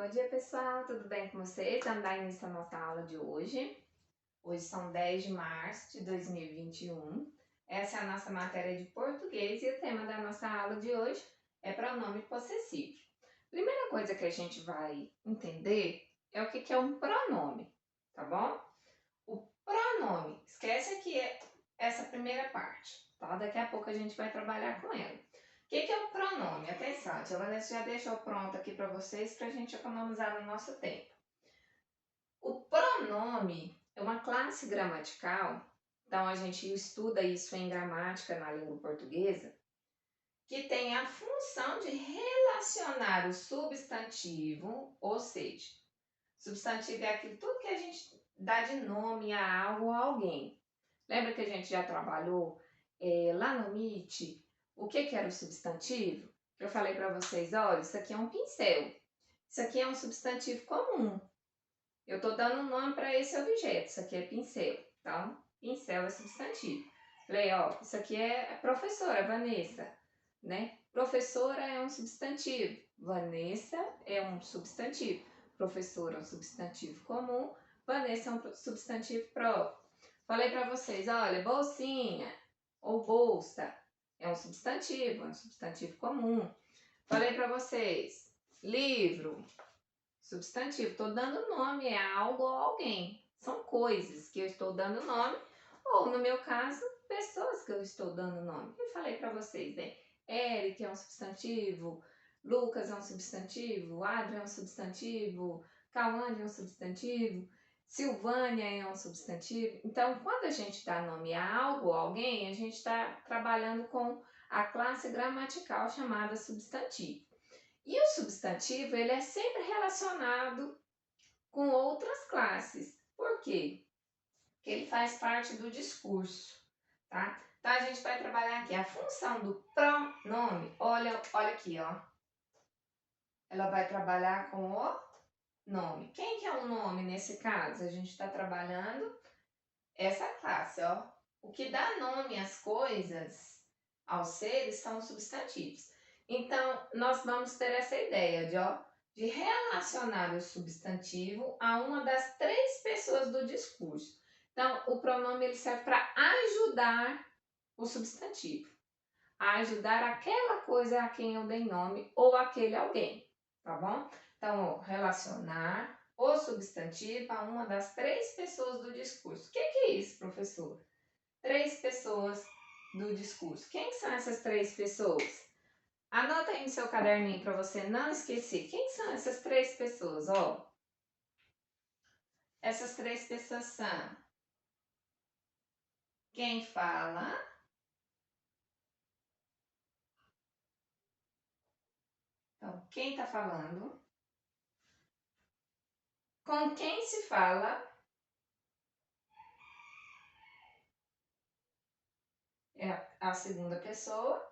Bom dia, pessoal, tudo bem com vocês? Vamos dar início à nossa aula de hoje. Hoje são 10 de março de 2021. Essa é a nossa matéria de português e o tema da nossa aula de hoje é pronome possessivo. Primeira coisa que a gente vai entender é o que é um pronome, tá bom? O pronome, esquece aqui essa primeira parte, tá? Daqui a pouco a gente vai trabalhar com ela. O que é o pronome? Atenção, a tia Vanessa já deixou pronto aqui para vocês para a gente economizar no nosso tempo. O pronome é uma classe gramatical, então a gente estuda isso em gramática na língua portuguesa, que tem a função de relacionar o substantivo, ou seja, substantivo é aquilo tudo que a gente dá de nome a algo ou a alguém. Lembra que a gente já trabalhou lá no MIT o que era o substantivo? Eu falei para vocês, olha, isso aqui é um pincel. Isso aqui é um substantivo comum. Eu estou dando um nome para esse objeto. Isso aqui é pincel. Então, pincel é substantivo. Falei, ó, isso aqui é professora, Vanessa, né? Professora é um substantivo. Vanessa é um substantivo. Professora é um substantivo comum. Vanessa é um substantivo próprio. Falei para vocês, olha, bolsinha ou bolsa é um substantivo comum. Falei para vocês, livro, substantivo. Estou dando nome a algo ou alguém. São coisas que eu estou dando nome, ou no meu caso, pessoas que eu estou dando nome. Eu falei para vocês, né? Eric é um substantivo, Lucas é um substantivo, Adrian é um substantivo, Cauane é um substantivo, Silvânia é um substantivo. Então, quando a gente dá nome a algo ou alguém, a gente está trabalhando com a classe gramatical chamada substantivo. E o substantivo, ele é sempre relacionado com outras classes. Por quê? Porque ele faz parte do discurso, tá? Então, a gente vai trabalhar aqui a função do pronome. Olha aqui, ó. Ela vai trabalhar com o nome. Quem que é o nome nesse caso? A gente está trabalhando essa classe, ó. O que dá nome às coisas, aos seres, são os substantivos. Então, nós vamos ter essa ideia de relacionar o substantivo a uma das três pessoas do discurso. Então, o pronome ele serve para ajudar o substantivo, a ajudar aquela coisa a quem eu dei nome ou aquele alguém, tá bom? Então, relacionar o substantivo a uma das três pessoas do discurso. O que é isso, professor? Três pessoas do discurso. Quem são essas três pessoas? Anota aí no seu caderninho para você não esquecer. Quem são essas três pessoas? Ó, essas três pessoas são quem fala, então quem está falando, com quem se fala, é a segunda pessoa,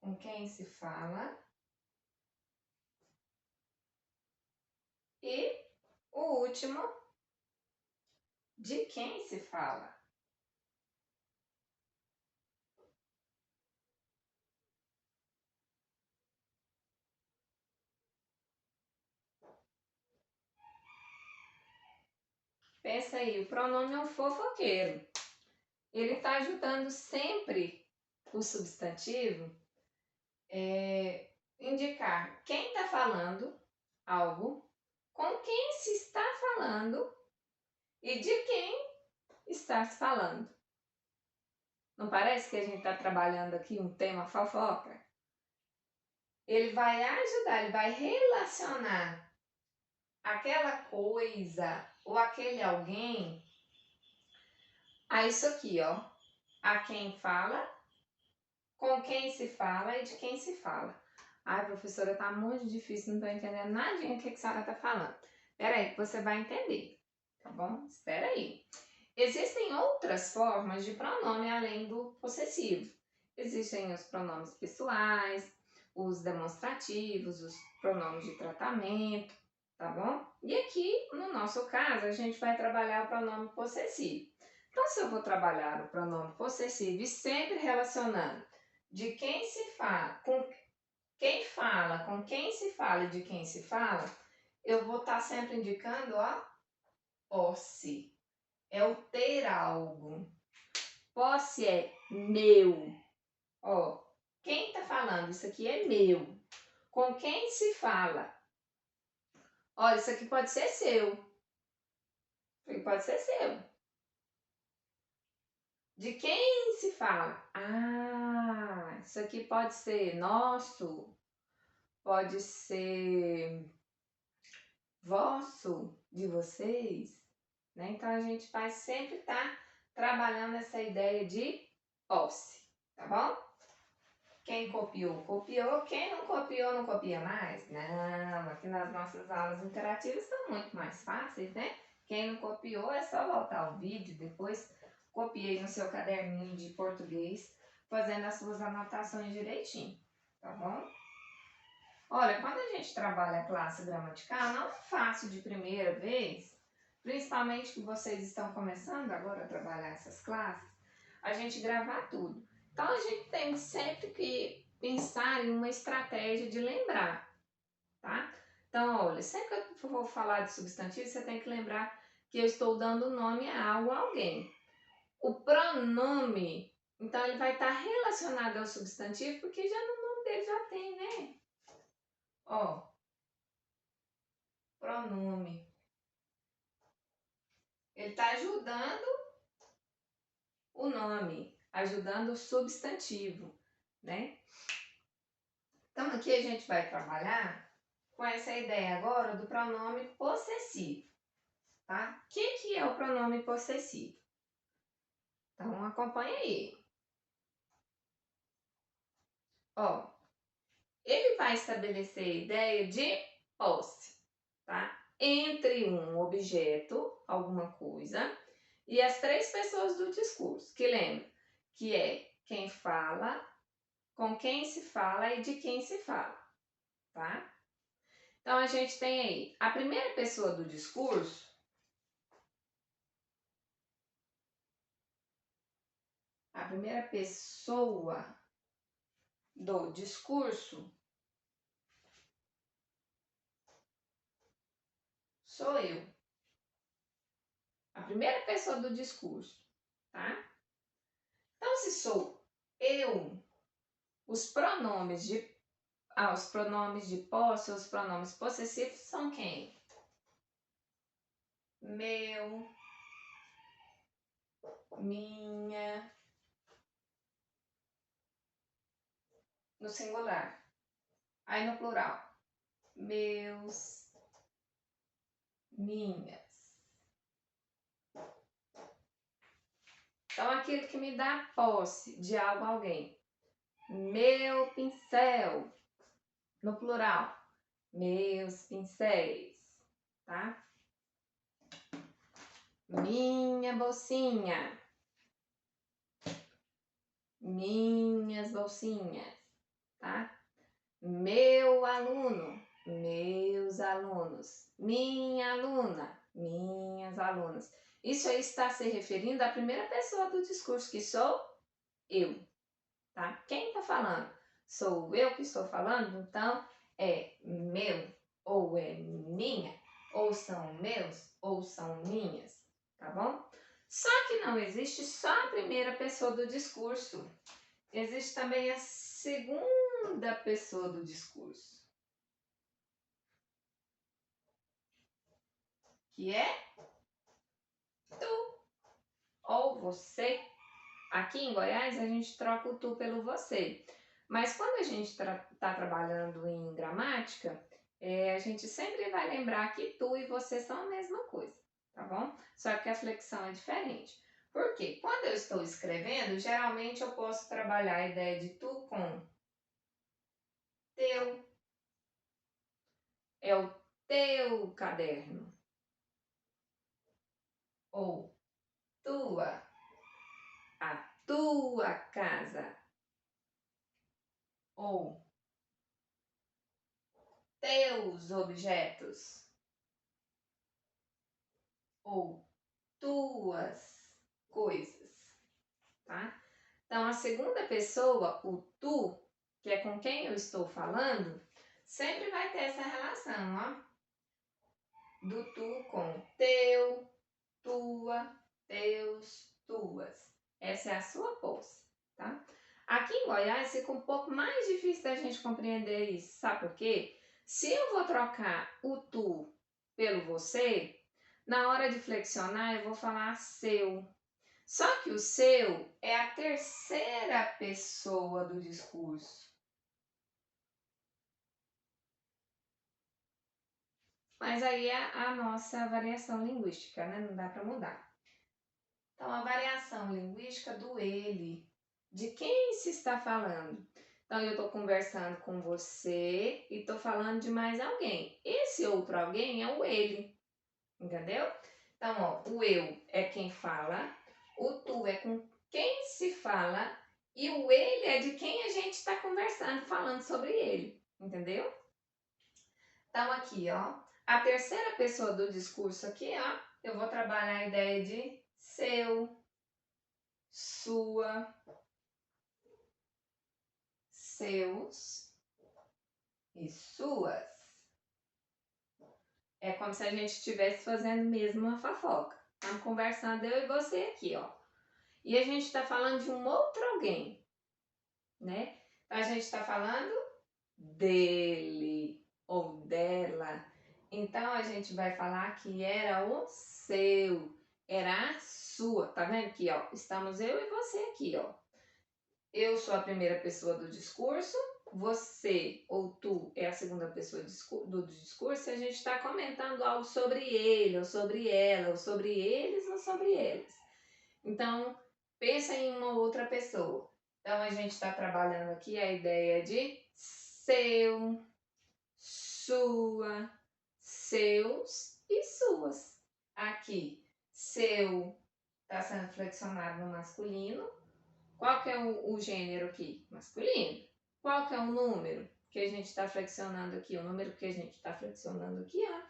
com quem se fala, e o último, de quem se fala. Pensa aí, o pronome é um fofoqueiro. Ele está ajudando sempre o substantivo indicar quem está falando algo, com quem se está falando e de quem está se falando. Não parece que a gente está trabalhando aqui um tema fofoca? Ele vai ajudar, ele vai relacionar aquela coisa ou aquele alguém a isso aqui, ó. A quem fala, com quem se fala e de quem se fala. Ai, professora, tá muito difícil, não tô entendendo nadinha o que a senhora tá falando. Espera aí que você vai entender, tá bom? Espera aí. Existem outras formas de pronome além do possessivo. Existem os pronomes pessoais, os demonstrativos, os pronomes de tratamento, tá bom? E aqui, no nosso caso, a gente vai trabalhar o pronome possessivo. Então, se eu vou trabalhar o pronome possessivo e sempre relacionando de quem se fala, com quem fala, com quem se fala e de quem se fala, eu vou estar sempre indicando a posse. É o ter algo. Posse é meu. Ó, quem tá falando? Isso aqui é meu. Com quem se fala? Olha, isso aqui pode ser seu. Isso aqui pode ser seu. De quem se fala? Ah, isso aqui pode ser nosso, pode ser vosso, de vocês, né? Então a gente vai sempre estar trabalhando essa ideia de posse, tá bom? Quem copiou, copiou. Quem não copiou, não copia mais. Não, aqui nas nossas aulas interativas são muito mais fáceis, né? Quem não copiou é só voltar ao vídeo, depois copie no seu caderninho de português, fazendo as suas anotações direitinho, tá bom? Olha, quando a gente trabalha a classe gramatical, não é fácil de primeira vez, principalmente que vocês estão começando agora a trabalhar essas classes, a gente gravar tudo. Então a gente tem sempre que pensar em uma estratégia de lembrar, tá? Então, olha, sempre que eu for falar de substantivo, você tem que lembrar que eu estou dando nome a algo, a alguém. O pronome, então ele vai estar relacionado ao substantivo, porque já no nome dele já tem, né? Ó, pronome. Ele está ajudando o nome, ajudando o substantivo, né? Então aqui a gente vai trabalhar com essa ideia agora do pronome possessivo, tá? O que é o pronome possessivo? Então acompanha aí. Ó, ele vai estabelecer a ideia de posse, tá? Entre um objeto, alguma coisa, e as três pessoas do discurso, que lembra que é quem fala, com quem se fala e de quem se fala, tá? Então a gente tem aí a primeira pessoa do discurso, a primeira pessoa do discurso sou eu. A primeira pessoa do discurso, tá? Então se sou eu, os pronomes de posse, os pronomes possessivos são quem? Meu, minha, no singular. Aí no plural, meus, minhas. Então aquilo que me dá posse de algo a alguém. Meu pincel, no plural, meus pincéis, tá? Minha bolsinha, minhas bolsinhas, tá? Meu aluno, meus alunos. Minha aluna, minhas alunas. Isso aí está se referindo à primeira pessoa do discurso, que sou eu, tá? Quem está falando? Sou eu que estou falando, então é meu, ou é minha, ou são meus, ou são minhas, tá bom? Só que não existe só a primeira pessoa do discurso. Existe também a segunda pessoa do discurso, que é tu ou você. Aqui em Goiás a gente troca o tu pelo você, mas quando a gente está trabalhando em gramática, a gente sempre vai lembrar que tu e você são a mesma coisa, tá bom? Só que a flexão é diferente. Por quê? Quando eu estou escrevendo, geralmente eu posso trabalhar a ideia de tu com teu, é o teu caderno, ou tua, a tua casa, ou teus objetos, ou tuas coisas, tá? Então, a segunda pessoa, o tu, que é com quem eu estou falando, sempre vai ter essa relação, ó. Do tu com teu, tua, teus, tuas. Essa é a sua posse, tá? Aqui em Goiás fica um pouco mais difícil da gente compreender isso. Sabe por quê? Se eu vou trocar o tu pelo você, na hora de flexionar eu vou falar seu. Só que o seu é a terceira pessoa do discurso. Mas aí é a nossa variação linguística, né? Não dá para mudar. Então, a variação linguística do ele, de quem se está falando. Então, eu estou conversando com você e estou falando de mais alguém. Esse outro alguém é o ele, entendeu? Então, ó, o eu é quem fala, o tu é com quem se fala e o ele é de quem a gente está conversando, falando sobre ele, entendeu? Então, aqui, ó, a terceira pessoa do discurso aqui, ó, eu vou trabalhar a ideia de seu, sua, seus e suas. É como se a gente estivesse fazendo mesmo uma fofoca. Estamos conversando eu e você aqui, ó. E a gente está falando de um outro alguém, né? A gente está falando dele ou dela. Então a gente vai falar que era o seu, era a sua. Tá vendo aqui, ó? Estamos eu e você aqui, ó. Eu sou a primeira pessoa do discurso, você ou tu é a segunda pessoa do discurso e a gente está comentando algo sobre ele, ou sobre ela, ou sobre eles, ou sobre eles. Então, pensa em uma outra pessoa. Então, a gente está trabalhando aqui a ideia de seu, sua, seus e suas. Aqui, seu está sendo flexionado no masculino. Qual que é o gênero aqui? Masculino. Qual que é o número que a gente está flexionando aqui? O número que a gente está flexionando aqui, ó,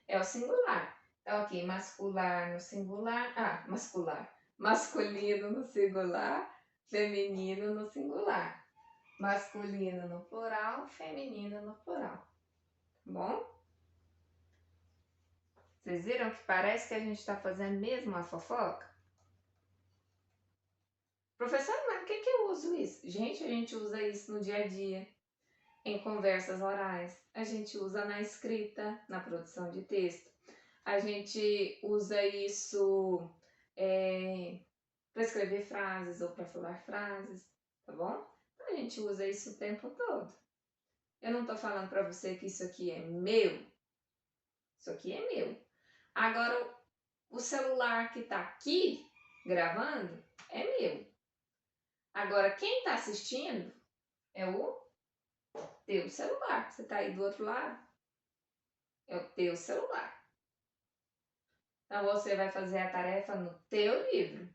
é o singular. Então, aqui, mascular no singular. Mascular. Masculino no singular, feminino no singular. Masculino no plural, feminino no plural. Tá bom? Vocês viram que parece que a gente está fazendo mesmo uma fofoca? Professor, mas por que eu uso isso? Gente, a gente usa isso no dia a dia, em conversas orais. A gente usa na escrita, na produção de texto. A gente usa isso para escrever frases ou para falar frases, tá bom? Então, a gente usa isso o tempo todo. Eu não estou falando para você que isso aqui é meu. Isso aqui é meu. Agora, o celular que está aqui gravando é meu. Agora, quem está assistindo é o teu celular. Você está aí do outro lado? É o teu celular. Então, você vai fazer a tarefa no teu livro,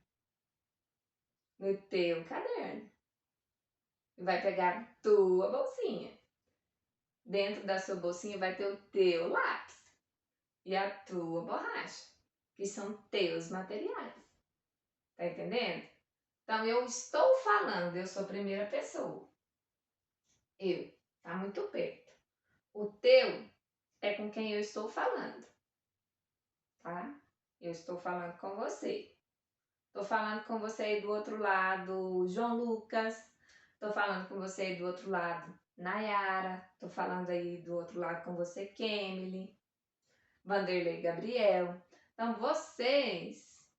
no teu caderno. E vai pegar a tua bolsinha. Dentro da sua bolsinha vai ter o teu lápis e a tua borracha, que são teus materiais. Tá entendendo? Então, eu estou falando, eu sou a primeira pessoa. Eu, tá muito perto. O teu é com quem eu estou falando, tá? Eu estou falando com você. Estou falando com você aí do outro lado, João Lucas. Estou falando com você aí do outro lado, Nayara. Estou falando aí do outro lado com você, Kemily, Vanderlei Gabriel. Então, vocês,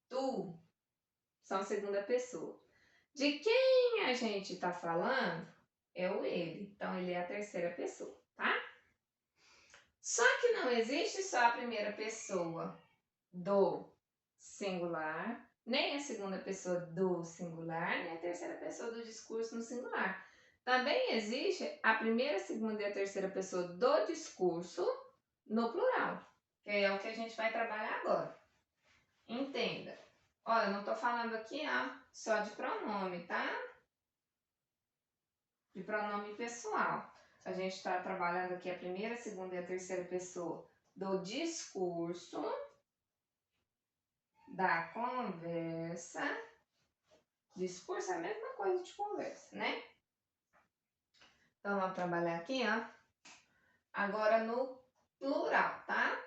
tu, são a segunda pessoa. De quem a gente está falando é o ele. Então, ele é a terceira pessoa, tá? Só que não existe só a primeira pessoa do singular, nem a segunda pessoa do singular, nem a terceira pessoa do discurso no singular. Também existe a primeira, segunda e a terceira pessoa do discurso no plural, que é o que a gente vai trabalhar agora. Entenda. Olha, eu não estou falando aqui só de pronome, tá? De pronome pessoal. A gente está trabalhando aqui a primeira, segunda e a terceira pessoa do discurso, da conversa Discurso é a mesma coisa de conversa, né? Então, vamos trabalhar aqui, ó. Agora no plural, tá?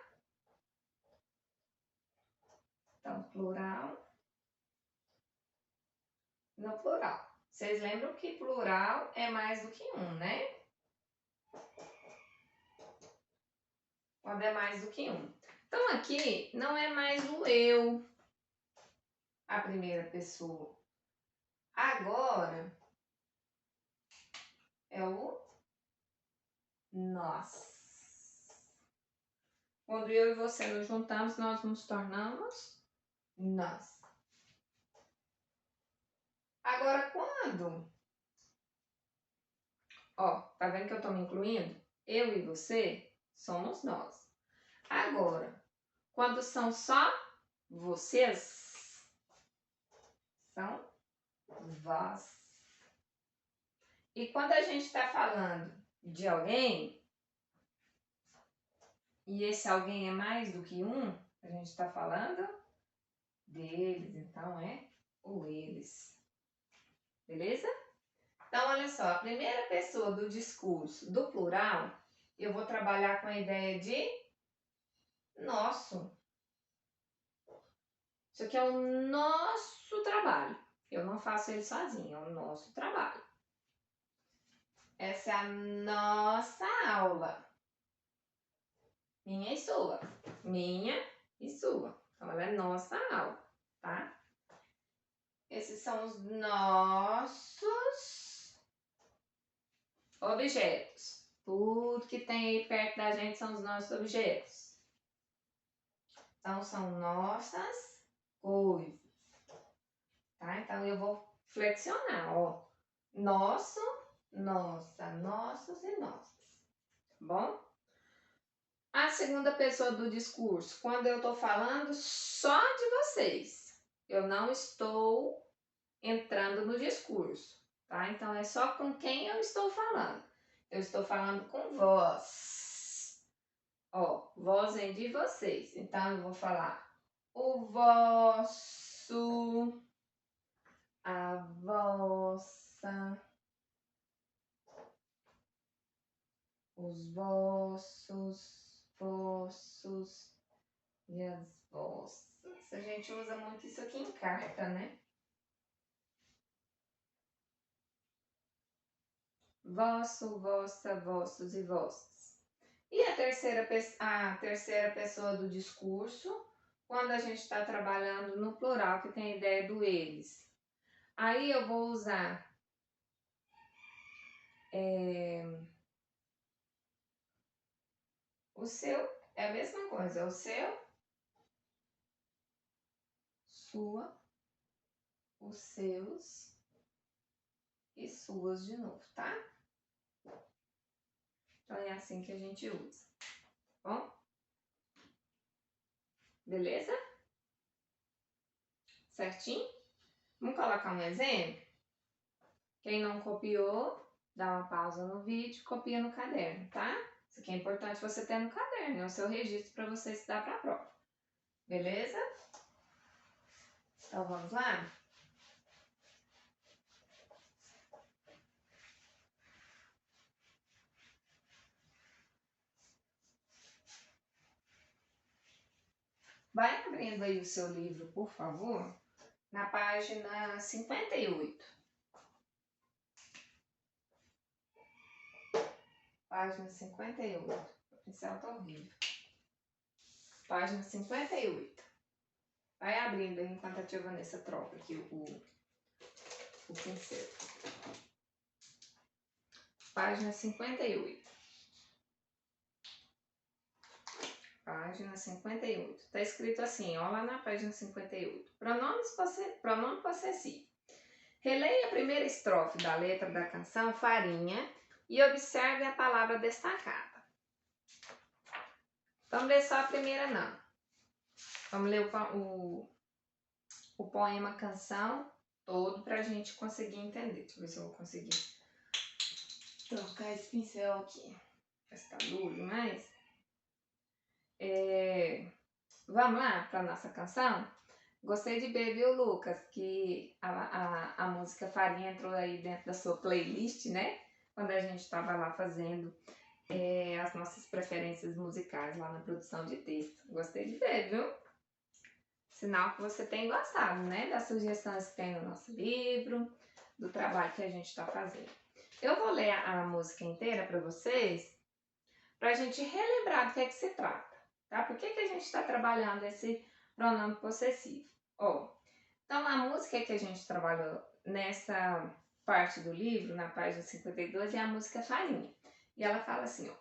Então, plural. No plural. Vocês lembram que plural é mais do que um, né? Quando é mais do que um. Então, aqui não é mais o eu, a primeira pessoa. Agora é o nós. Quando eu e você nos juntamos, nós nos tornamos nós. Agora, quando... Ó, tá vendo que eu tô me incluindo? Eu e você somos nós. Agora, quando são só vocês, são vós. E quando a gente está falando de alguém, e esse alguém é mais do que um, a gente está falando deles, então é o eles. Beleza? Então, olha só, a primeira pessoa do discurso do plural, eu vou trabalhar com a ideia de nosso. Isso aqui é o nosso trabalho. Eu não faço ele sozinho, é o nosso trabalho. Essa é a nossa aula. Minha e sua. Minha e sua. Então, ela é nossa aula, tá? Esses são os nossos objetos. Tudo que tem aí perto da gente são os nossos objetos. Então, são nossas coisas. Tá? Então, eu vou flexionar, ó. Nosso, nossa, nossos e nossas. Tá bom? A segunda pessoa do discurso, quando eu tô falando só de vocês. Eu não estou entrando no discurso, tá? Então, é só com quem eu estou falando. Eu estou falando com vós. Ó, vós vem de vocês. Então, eu vou falar o vosso, a vossa, os vossos, vossos e as vossas. A gente usa muito isso aqui em carta, né? Vosso, vossa, vossos e vossas. E a terceira pessoa do discurso, quando a gente está trabalhando no plural, que tem a ideia do eles. Aí eu vou usar o seu, é a mesma coisa, o seu, sua, os seus e suas de novo, tá? Então é assim que a gente usa, tá bom? Beleza? Certinho? Vamos colocar um exemplo? Quem não copiou, dá uma pausa no vídeo, copia no caderno, tá? Isso aqui é importante você ter no caderno, é o seu registro para você estudar para a prova. Beleza? Então vamos lá? Vai abrindo aí o seu livro, por favor, na página 58. Página 58. O pincel tá horrível. Página 58. Vai abrindo aí enquanto a tia Vanessa troca aqui o pincel. Página 58. Página 58. Tá escrito assim, ó, lá na página 58. Pronome possessivo. Releia a primeira estrofe da letra da canção Farinha e observe a palavra destacada. Vamos ler só a primeira, não. Vamos ler o poema Canção todo pra gente conseguir entender. Deixa eu ver se eu vou conseguir trocar esse pincel aqui. Está duro demais. Vamos lá para nossa canção? Gostei de ver, viu, Lucas, que a música Farinha entrou aí dentro da sua playlist, né? Quando a gente estava lá fazendo as nossas preferências musicais lá na produção de texto. Gostei de ver, viu? Sinal que você tem gostado, né? Das sugestões que tem no nosso livro, do trabalho que a gente está fazendo. Eu vou ler a música inteira para vocês, para a gente relembrar do que é que se trata, tá? Por que a gente está trabalhando esse pronome possessivo? Então a música que a gente trabalhou nessa parte do livro, na página 52, é a música Farinha. E ela fala assim, ó: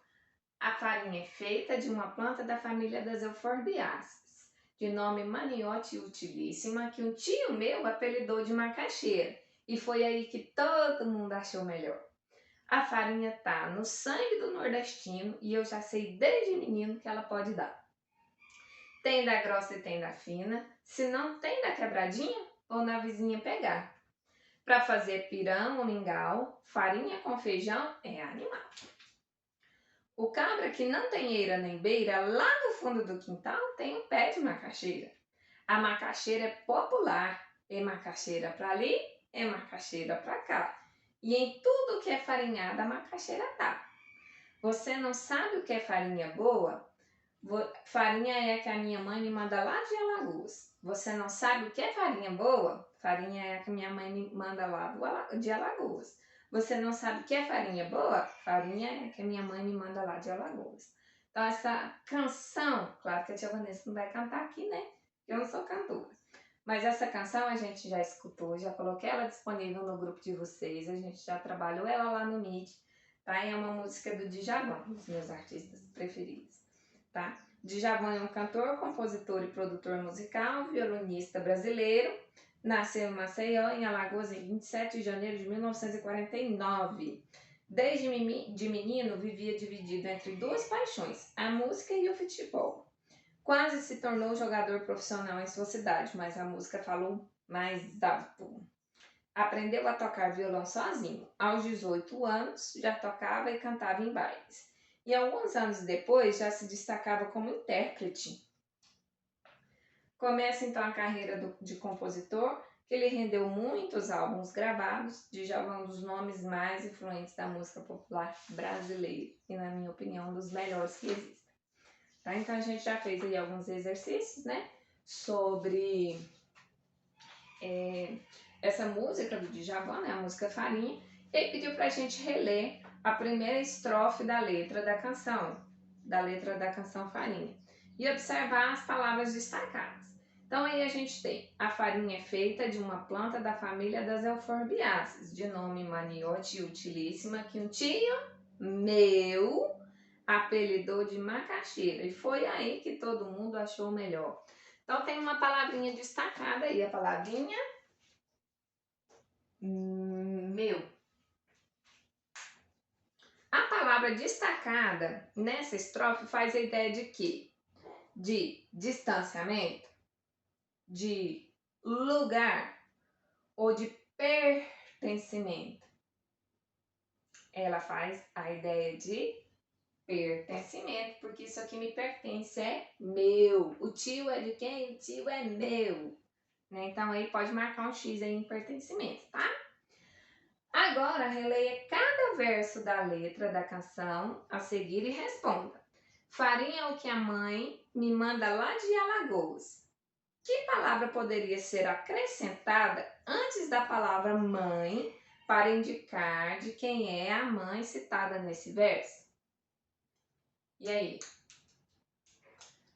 a farinha é feita de uma planta da família das euforbiáceas, de nome maniote utilíssima, que um tio meu apelidou de macaxeira, e foi aí que todo mundo achou melhor. A farinha tá no sangue do nordestino e eu já sei desde menino que ela pode dar. Tem da grossa e tem da fina, se não tem da quebradinha ou na vizinha pegar. Para fazer pirão ou mingau, farinha com feijão é animal. O cabra que não tem eira nem beira, lá no fundo do quintal tem um pé de macaxeira. A macaxeira é popular, é macaxeira para ali, é macaxeira para cá. E em tudo que é farinhada, a macaxeira tá. Você não sabe o que é farinha boa? Farinha é a que a minha mãe me manda lá de Alagoas. Você não sabe o que é farinha boa? Farinha é a que minha mãe me manda lá de Alagoas. Você não sabe o que é farinha boa? Farinha é a que a minha mãe me manda lá de Alagoas. Então essa canção, claro que a tia Vanessa não vai cantar aqui, né? Eu não sou cantora. Mas essa canção a gente já escutou, já coloquei ela disponível no grupo de vocês, a gente já trabalhou ela lá no Meet, tá? É uma música do Djavan, um dos meus artistas preferidos, tá? Djavan é um cantor, compositor e produtor musical, violonista brasileiro. Nasceu em Maceió, em Alagoas, em 27 de janeiro de 1949. Desde menino, vivia dividido entre duas paixões, a música e o futebol. Quase se tornou jogador profissional em sua cidade, mas a música falou mais alto. Aprendeu a tocar violão sozinho. Aos 18 anos, já tocava e cantava em bailes. E alguns anos depois, já se destacava como intérprete. Começa então a carreira de compositor, que lhe rendeu muitos álbuns gravados, Djavan é um dos nomes mais influentes da música popular brasileira e, na minha opinião, um dos melhores que existem. Tá? Então a gente já fez aí alguns exercícios, né, sobre essa música do Djavan, né, a música Farinha, e ele pediu pra gente reler a primeira estrofe da letra da canção Farinha, e observar as palavras destacadas. Então aí a gente tem: a farinha é feita de uma planta da família das euforbiáceas, de nome maniote utilíssima, que um tio meu apelidou de macaxeira, e foi aí que todo mundo achou melhor. Então tem uma palavrinha destacada aí, a palavrinha meu. A palavra destacada nessa estrofe faz a ideia de quê? De distanciamento, de lugar ou de pertencimento. Ela faz a ideia de pertencimento, porque isso aqui me pertence, é meu. O tio é de quem? O tio é meu. Né? Então aí pode marcar um X aí em pertencimento, tá? Agora releia cada verso da letra da canção a seguir e responda: farinha é o que a mãe me manda lá de Alagoas. Que palavra poderia ser acrescentada antes da palavra mãe para indicar de quem é a mãe citada nesse verso? E aí?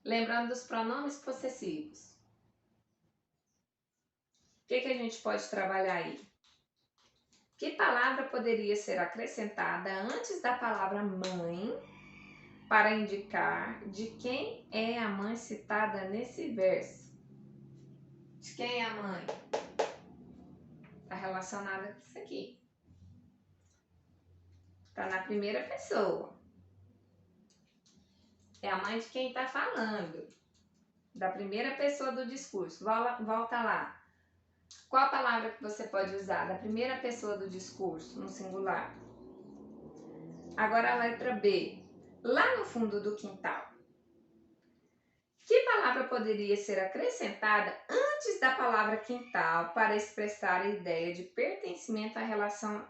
Lembrando dos pronomes possessivos. O que a gente pode trabalhar aí? Que palavra poderia ser acrescentada antes da palavra mãe para indicar de quem é a mãe citada nesse verso? De quem é a mãe? Está relacionada com isso aqui. Está na primeira pessoa. É a mãe de quem está falando. Da primeira pessoa do discurso. Volta lá. Qual a palavra que você pode usar da primeira pessoa do discurso, no singular? Agora a letra B. Lá no fundo do quintal. Que palavra poderia ser acrescentada antes da palavra quintal para expressar a ideia de pertencimento à relação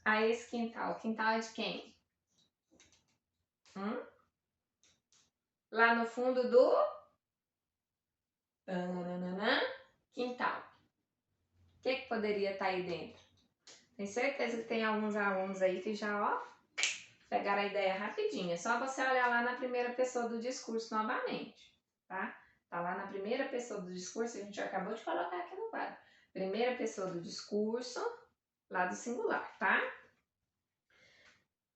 a esse quintal? Quintal é de quem? Lá no fundo do quintal. O que poderia estar aí dentro? Tenho certeza que tem alguns alunos aí que já, ó, pegaram a ideia rapidinho. É só você olhar lá na primeira pessoa do discurso novamente, tá? Tá lá na primeira pessoa do discurso, a gente acabou de colocar aqui no quadro. Primeira pessoa do discurso, lá do singular, tá?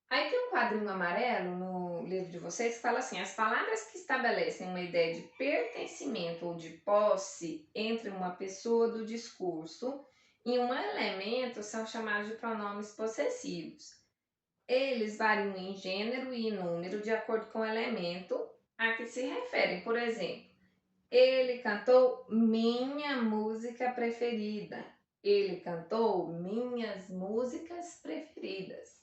Aí tem um quadrinho amarelo no livro de vocês que fala assim: as palavras que estabelecem uma ideia de pertencimento ou de posse entre uma pessoa do discurso e um elemento são chamados de pronomes possessivos. Eles variam em gênero e número de acordo com o elemento a que se referem. Por exemplo, ele cantou minha música preferida. Ele cantou minhas músicas preferidas.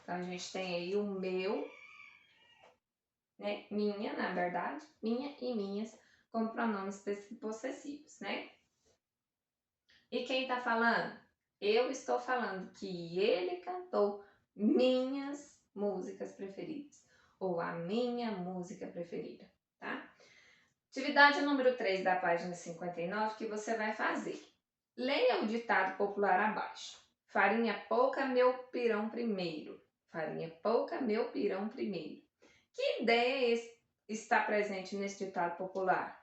Então, a gente tem aí o meu, né? Minha, na verdade, minha e minhas, como pronomes possessivos, né? E quem tá falando? Eu estou falando que ele cantou minhas músicas preferidas. Ou a minha música preferida, tá? Atividade número 3 da página 59 que você vai fazer. Leia o ditado popular abaixo. Farinha pouca, meu pirão primeiro. Farinha pouca, meu pirão primeiro. Que ideia está presente nesse ditado popular?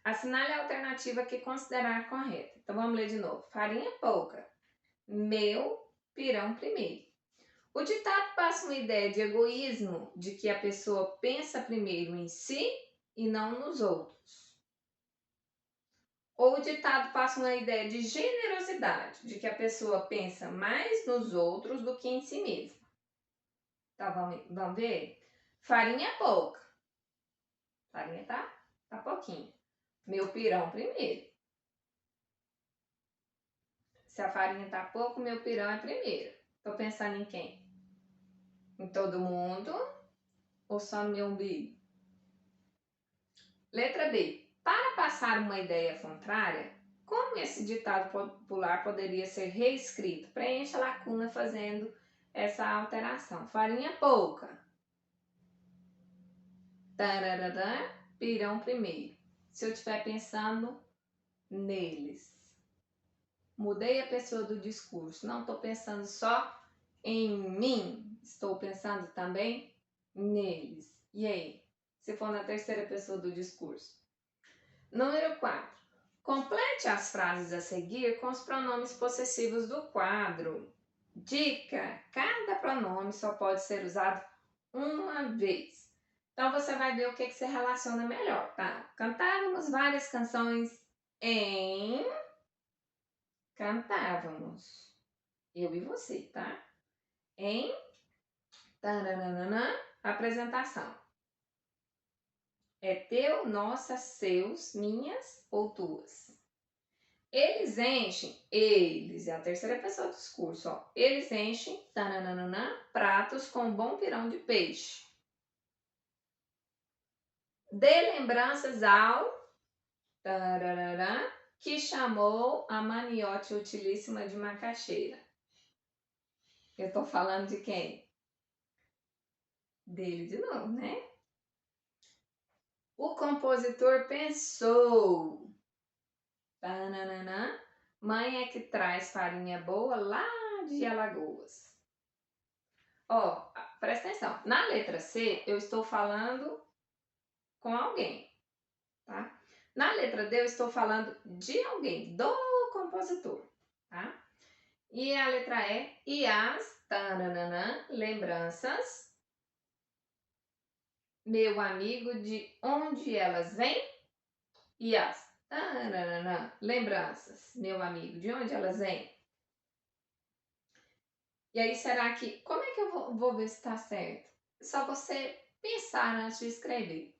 Assinale a alternativa que considerar correta. Então vamos ler de novo. Farinha pouca, meu pirão primeiro. O ditado passa uma ideia de egoísmo, de que a pessoa pensa primeiro em si e não nos outros. Ou o ditado passa uma ideia de generosidade, de que a pessoa pensa mais nos outros do que em si mesma. Então, vamos ver? Farinha pouca. Farinha tá pouquinho. Meu pirão primeiro. Se a farinha tá pouco, meu pirão é primeiro. Tô pensando em quem? Em todo mundo ou só no meu umbigo? Letra B. Para passar uma ideia contrária, como esse ditado popular poderia ser reescrito? Preencha a lacuna fazendo essa alteração. Farinha pouca. Tarararã, pirão primeiro. Se eu estiver pensando neles. Mudei a pessoa do discurso. Não estou pensando só em mim. Estou pensando também neles. E aí? Se for na terceira pessoa do discurso. Número 4. Complete as frases a seguir com os pronomes possessivos do quadro. Dica: cada pronome só pode ser usado uma vez. Então você vai ver o que se relaciona melhor, tá? Cantávamos várias canções em... Cantávamos. Eu e você, tá? Em... Taranana, apresentação. É teu, nossas, seus, minhas ou tuas. Eles enchem, eles, é a terceira pessoa do discurso, ó. Eles enchem, tananana, pratos com bom pirão de peixe. Dê lembranças ao, tararara, que chamou a maniote utilíssima de macaxeira. Eu tô falando de quem? Dele de novo, né? O compositor pensou, tananana, mãe é que traz farinha boa lá de Alagoas. Ó, presta atenção. Na letra C, eu estou falando com alguém, tá? Na letra D, eu estou falando de alguém, do compositor, tá? E a letra E as taranana, lembranças, meu amigo, de onde elas vêm? E as taranana, lembranças, meu amigo, de onde elas vêm? E aí, será que... Como é que eu vou ver se está certo? É só você pensar antes de escrever.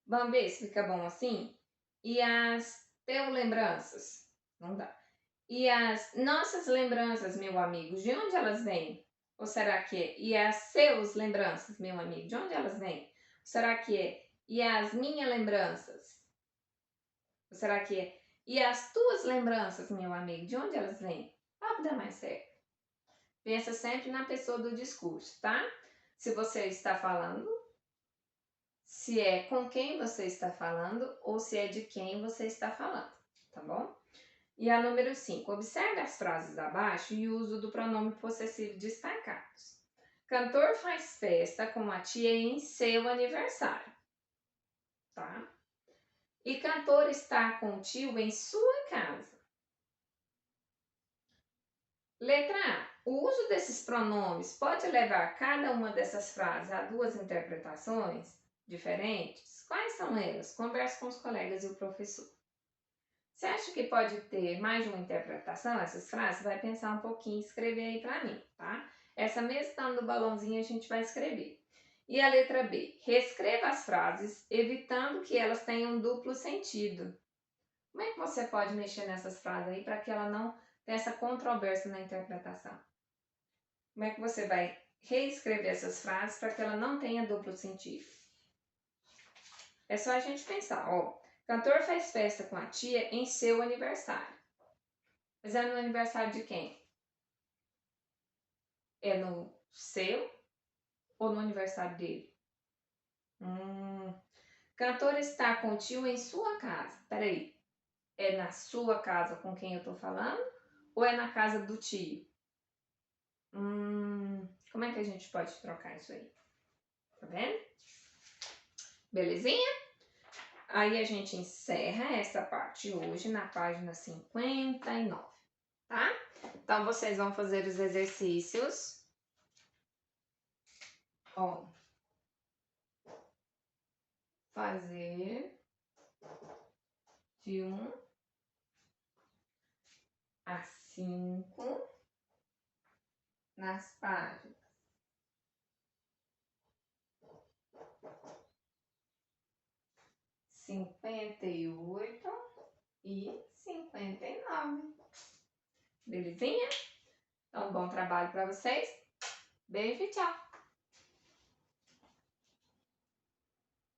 Vamos ver se fica bom assim? E as teus lembranças? Não dá. E as nossas lembranças, meu amigo, de onde elas vêm? Ou será que é? E as seus lembranças, meu amigo, de onde elas vêm? Ou será que é? E as minhas lembranças? Ou será que é? E as tuas lembranças, meu amigo, de onde elas vêm? Qual que dá mais certo? Pensa sempre na pessoa do discurso, tá? Se você está falando, se é com quem você está falando ou se é de quem você está falando, tá bom? E a número 5, observe as frases abaixo e o uso do pronome possessivo destacados. Cantor faz festa com a tia em seu aniversário, tá? E cantor está com o tio em sua casa. Letra A. O uso desses pronomes pode levar cada uma dessas frases a duas interpretações diferentes? Quais são elas? Converse com os colegas e o professor. Você acha que pode ter mais de uma interpretação essas frases? Vai pensar um pouquinho e escrever aí para mim, tá? Essa mesmo estando no balãozinho a gente vai escrever. E a letra B. Reescreva as frases, evitando que elas tenham duplo sentido. Como é que você pode mexer nessas frases aí para que ela não tenha essa controvérsia na interpretação? Como é que você vai reescrever essas frases para que ela não tenha duplo sentido? É só a gente pensar, ó. Cantor faz festa com a tia em seu aniversário. Mas é no aniversário de quem? É no seu ou no aniversário dele? Cantor está com o tio em sua casa. Peraí, é na sua casa com quem eu tô falando? Ou é na casa do tio? Como é que a gente pode trocar isso aí? Tá vendo? Belezinha? Aí a gente encerra essa parte hoje na página 59, tá? Então, vocês vão fazer os exercícios. Ó. Fazer de 1 a 5 nas páginas 58 e 59. Belezinha? Então, bom trabalho para vocês. Beijo e tchau!